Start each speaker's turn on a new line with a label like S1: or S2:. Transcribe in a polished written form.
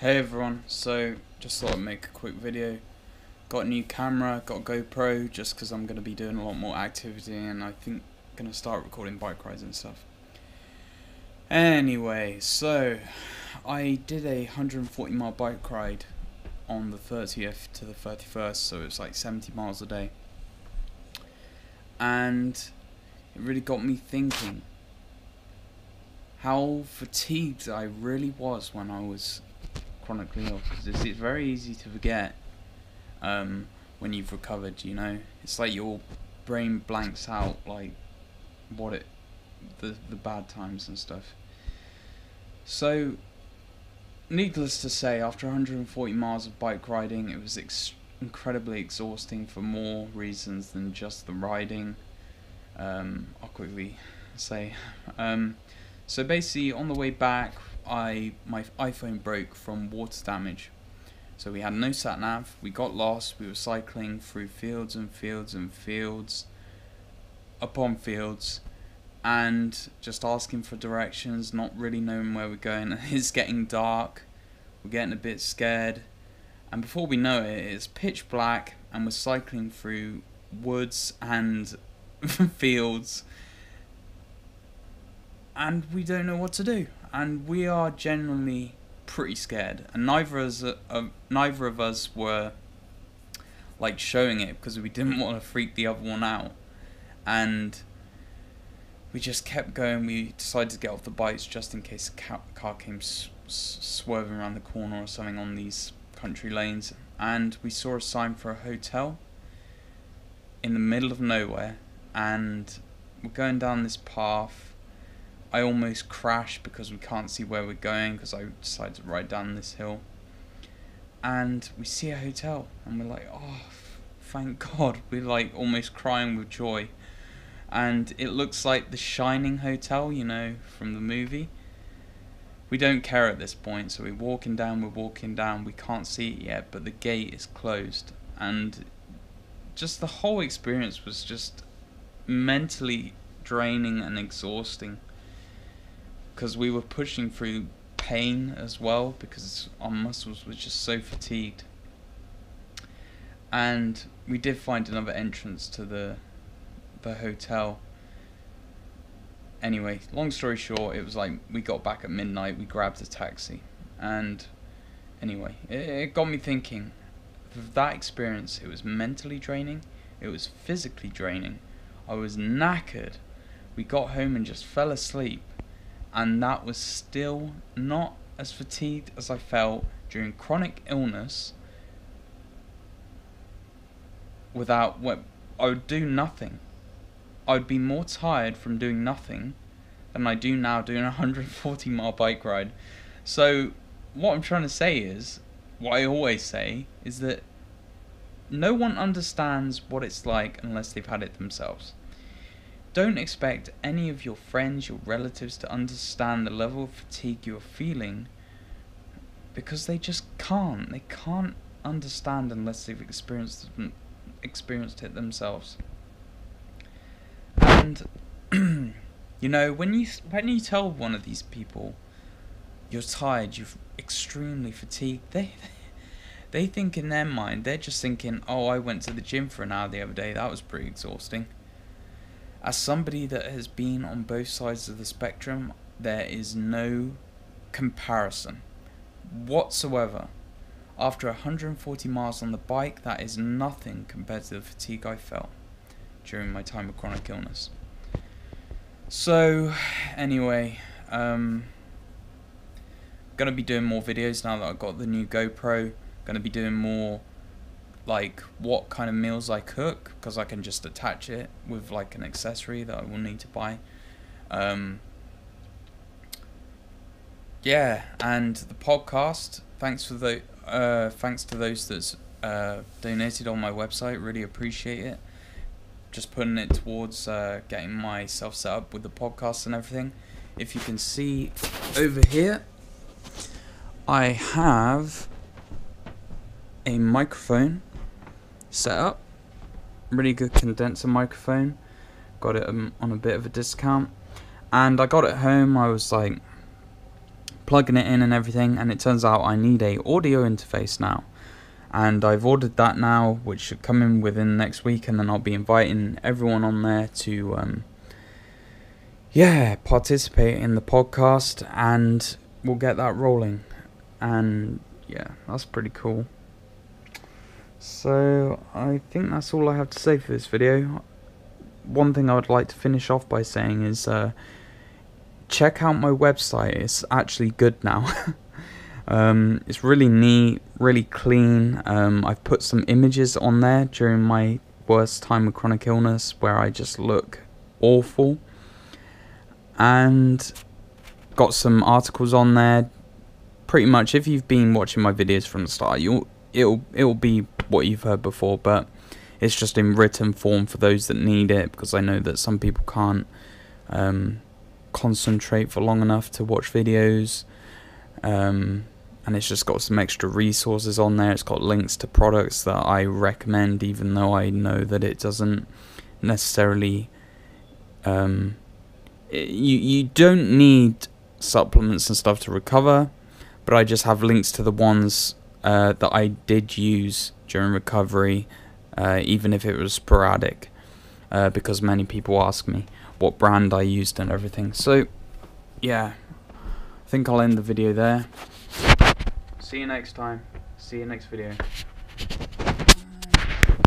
S1: Hey everyone, so just thought I'd make a quick video. Got a new camera, got a GoPro, just because I'm going to be doing a lot more activity and I think going to start recording bike rides and stuff. Anyway, so I did a 140 mile bike ride on the 30th to the 31st, so it was like 70 miles a day. And it really got me thinking how fatigued I really was when I was chronically ill, because it's very easy to forget when you've recovered, you know. It's like your brain blanks out, like the bad times and stuff. So needless to say, after 140 miles of bike riding, it was incredibly exhausting for more reasons than just the riding. I'll quickly say so basically on the way back my iPhone broke from water damage. So we had no sat nav, we got lost, we were cycling through fields and fields and fields upon fields and just asking for directions, not really knowing where we're going. It's getting dark, we're getting a bit scared, and before we know it, it's pitch black and we're cycling through woods and fields and we don't know what to do, and we are generally pretty scared, and neither of us were like showing it because we didn't want to freak the other one out, and we just kept going. We decided to get off the bikes just in case a car came swerving around the corner or something on these country lanes, and we saw a sign for a hotel in the middle of nowhere, and we're going down this path. I almost crashed because we can't see where we're going because I decided to ride down this hill, and we see a hotel and we're like, oh, thank God. We're like almost crying with joy, and it looks like the Shining hotel, you know, from the movie. We don't care at this point, so we're walking down, we can't see it yet, but the gate is closed, and just the whole experience was just mentally draining and exhausting, because we were pushing through pain as well because our muscles were just so fatigued. And we did find another entrance to the hotel. Anyway, long story short, it was like we got back at midnight, we grabbed a taxi, and anyway, it got me thinking. With that experience, it was mentally draining, it was physically draining, I was knackered. We got home and just fell asleep, and that was still not as fatigued as I felt during chronic illness without what I would do nothing. I would be more tired from doing nothing than I do now doing a 140 mile bike ride. So what I'm trying to say is, what I always say is that no one understands what it's like unless they've had it themselves. Don't expect any of your friends, your relatives to understand the level of fatigue you're feeling, because they just can't. They can't understand unless they've experienced it themselves. And you know, when you tell one of these people you're tired, you're extremely fatigued, they think in their mind, they're just thinking, oh, I went to the gym for an hour the other day, that was pretty exhausting. As somebody that has been on both sides of the spectrum, there is no comparison whatsoever. After 140 miles on the bike, that is nothing compared to the fatigue I felt during my time of chronic illness. So anyway, gonna be doing more videos now that I've got the new GoPro. Gonna be doing more like what kind of meals I cook, because I can just attach it with like an accessory that I will need to buy. Yeah, and the podcast, thanks to those that's donated on my website, really appreciate it. Just putting it towards getting myself set up with the podcast and everything. If you can see over here, I have a microphone set up, really good condenser microphone, got it on a bit of a discount, and I got it home. I was like plugging it in and everything, and it turns out I need a audio interface now. And I've ordered that now, which should come in within next week, and then I'll be inviting everyone on there to participate in the podcast, and we'll get that rolling. And yeah, that's pretty cool. So I think that's all I have to say for this video. One thing I would like to finish off by saying is check out my website. It's actually good now. It's really neat, really clean. I've put some images on there during my worst time with chronic illness where I just look awful, and got some articles on there. Pretty much, if you've been watching my videos from the start, it'll be what you've heard before, but it's just in written form for those that need it, because I know that some people can't concentrate for long enough to watch videos. And it's just got some extra resources on there. It's got links to products that I recommend, even though I know that it doesn't necessarily you don't need supplements and stuff to recover, but I just have links to the ones that I did use during recovery, even if it was sporadic, because many people ask me what brand I used and everything. So yeah, I think I'll end the video there. See you next time. See you next video.